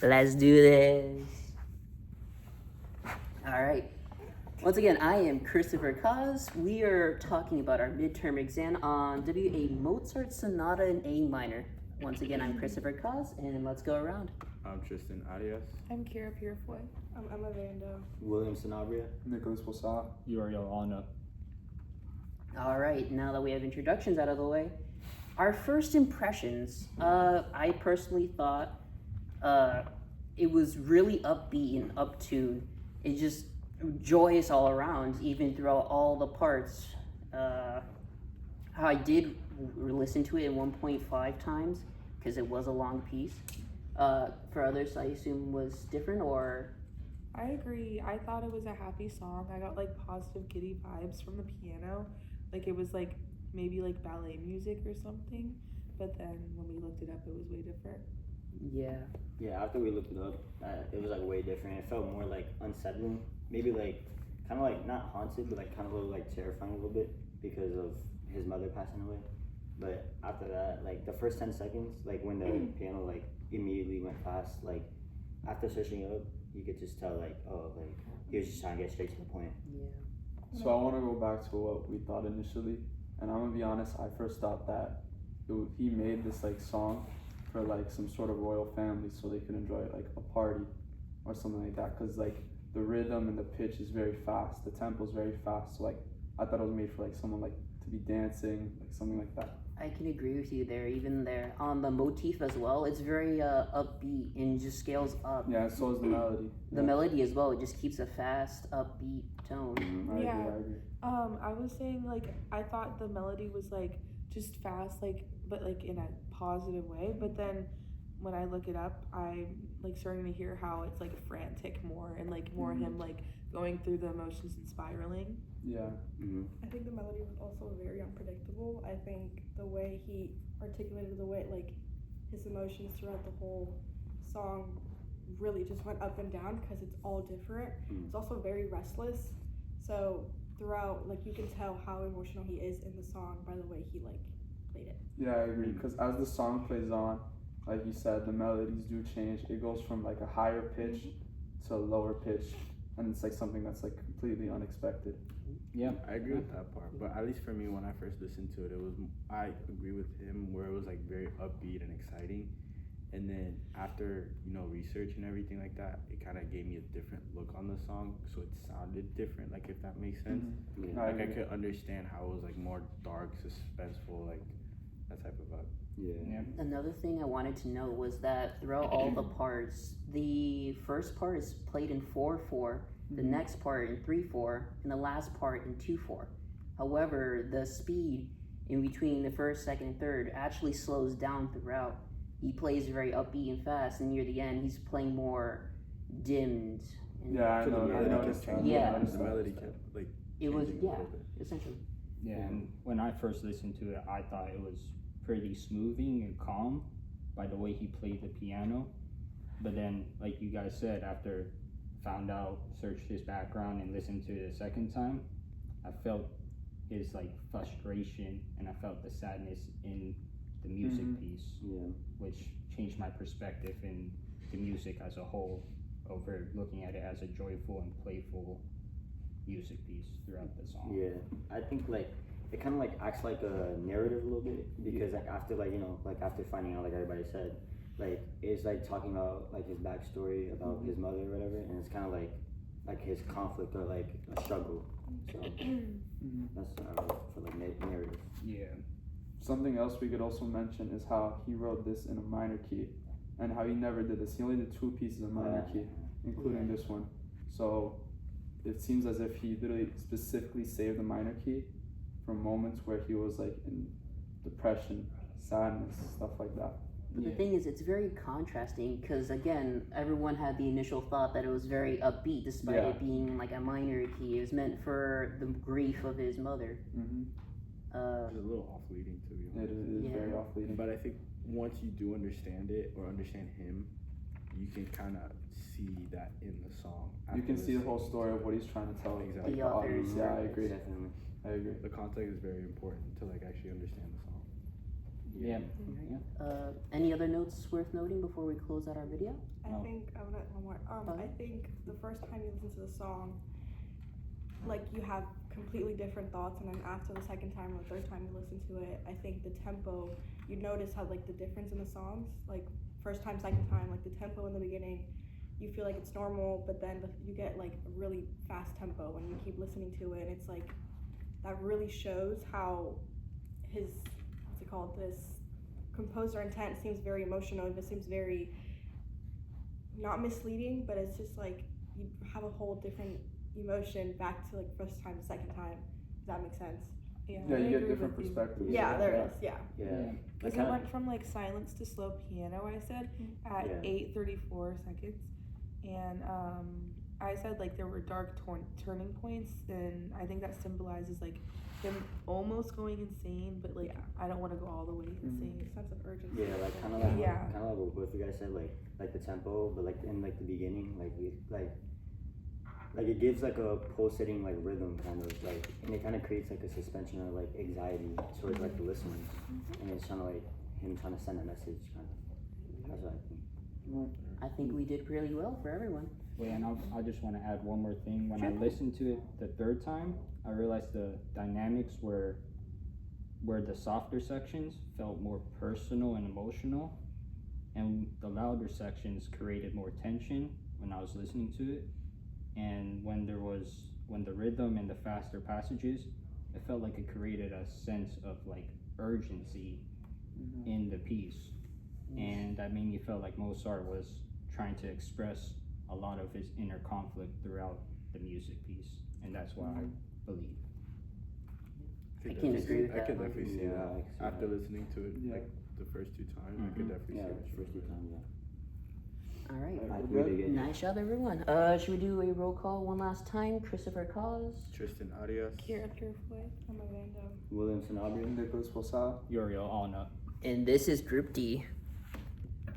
Let's do this. All right. Once again, I am Christopher Cos. We are talking about our midterm exam on W.A. Mozart Sonata in A minor. Once again, I'm Christopher Cos, and let's go around. I'm Tristan Arias. I'm Kira Purefoy. I'm Emma Vando. William Sanabria. Nicholas Posada. Uriel Anna. All right, now that we have introductions out of the way, our first impressions, I personally thought it was really upbeat and uptuned. It just joyous all around, even throughout all the parts. I did listen to it 1.5 times because it was a long piece. For others, I assume was different, or I agree. I thought it was a happy song. I got like positive giddy vibes from the piano. Like it was like maybe like ballet music or something. But then when we looked it up, it was way different. yeah. Yeah, after we looked it up, it was like way different. It felt more like unsettling. Maybe like kind of like not haunted, but like kind of a little like terrifying a little bit because of his mother passing away. But after that, like the first 10 seconds, like when the piano like immediately went fast, like after searching it up, you could just tell like, oh, like he was just trying to get straight to the point. Yeah. So I want to go back to what we thought initially, and I'm gonna be honest. I first thought that he made this like song for like some sort of royal family, so they could enjoy like a party or something like that. Cause like the rhythm and the pitch is very fast, the tempo is very fast. So like I thought it was made for like someone like to be dancing, like something like that. I can agree with you there. Even there on the motif as well, it's very upbeat and just scales up. Yeah, so is the melody. The melody as well, it just keeps a fast, upbeat tone. I Yeah. agree. I was saying like I thought the melody was like just fast, like but like in a positive way. But then when I look it up, I'm like starting to hear how it's like frantic more and like more him like going through the emotions and spiraling. Yeah. I think the melody was also very unpredictable. I think the way he articulated the way, like, his emotions throughout the whole song really just went up and down because it's all different. It's also very restless. So throughout, like, you can tell how emotional he is in the song by the way he, like, played it. Yeah, I agree. Because as the song plays on, like you said, the melodies do change. It goes from like a higher pitch to a lower pitch, and it's like something that's like completely unexpected. Yeah, I agree with that part, but at least for me, when I first listened to it, I agree with him where it was like very upbeat and exciting, and then after research and everything like that, it kind of gave me a different look on the song, so it sounded different, like if that makes sense. Yeah. Like I could understand how it was like more dark, suspenseful, like that type of vibe. Yeah. Another thing I wanted to know was that throughout all the parts, the first part is played in 4/4, the next part in 3/4, and the last part in 2/4. However, the speed in between the first, second, and third actually slows down throughout. He plays very upbeat and fast, and near the end, he's playing more dimmed. And Yeah, I So the know. I melody noticed kept that. changing. Yeah. The melody kept like it was, changing a yeah, little bit. essentially. yeah. And when I first listened to it, I thought it was pretty smoothing and calm by the way he played the piano. But then, like you guys said, after found out, searched his background, and listened to it a second time, I felt his like frustration, and I felt the sadness in the music piece, Yeah. which changed my perspective in the music as a whole over looking at it as a joyful and playful music piece throughout the song. Yeah. I think like it kind of like acts like a narrative a little bit because like after like like after finding out like everybody said, like it's like talking about like his backstory about his mother or whatever, and it's kind of like his conflict or like a struggle. So that's for like narrative. Yeah. Something else we could also mention is how he wrote this in a minor key, and how he never did this. He only did 2 pieces of minor key, including this one. So it seems as if he literally specifically saved the minor key for moments where he was like in depression, sadness, stuff like that. But the thing is, it's very contrasting because, again, everyone had the initial thought that it was very upbeat despite it being like a minor key. It was meant for the grief of his mother. It's a little off-leading, to be honest. It is very off-leading. But I think once you do understand it or understand him, you can kind of see that in the song. You can see the whole story of what he's trying to tell. Exactly. The author's Yeah, I agree. Definitely. I agree. The context is very important to like actually understand the song. Yeah. Any other notes worth noting before we close out our video? I Oh. think I want one more. I think the first time you listen to the song, like you have completely different thoughts, and then after the second time or third time you listen to it, I think the tempo, you notice how like the difference in the songs, like first time, second time, like the tempo in the beginning, you feel like it's normal, but then you get like a really fast tempo when you keep listening to it, and it's like that really shows how his what's it called, this composer intent seems very emotional. It seems very not misleading, but it's just like you have a whole different emotion back to like first time, second time. Does that make sense? Yeah, Yeah, I you get agree different with you. perspectives. Yeah, there Yeah. it is. Yeah. Yeah. Because Like, it went from like silence to slow piano, I said, at Yeah. 8:34 seconds. And I said like there were dark turning points, and I think that symbolizes like him almost going insane, but like I don't want to go all the way insane. Sense of urgency. Yeah, like kind of like Yeah. kind of like what both you guys said, like the tempo, but like in like the beginning, like it gives like a pulsating like rhythm kind of like, and it kind of creates like a suspension of like anxiety towards like the listeners, and it's kind of like him trying to send a message kind of. That's what I think. I think we did really well for everyone. Wait, and I just want to add one more thing. When I Sure. listened to it the third time, I realized the dynamics where the softer sections felt more personal and emotional, and the louder sections created more tension when I was listening to it. And when the rhythm and the faster passages, it felt like it created a sense of like urgency in the piece, and that made me feel like Mozart was trying to express a lot of his inner conflict throughout the music piece, and that's why I believe. I can agree with I could that. definitely see Yeah, that. I can see After that. listening to it Yeah. like the first two times, I could Mhm. definitely Yeah, see the what first two times. Yeah. All right. I We're think we good? did good. Nice job, everyone. Should we do a roll call one last time? Christopher Cause. Tristan Arias. Kira Purefoy. I'm a random. William Sanabria. Nicholas Posada. Uriel Alna. And this is Group D.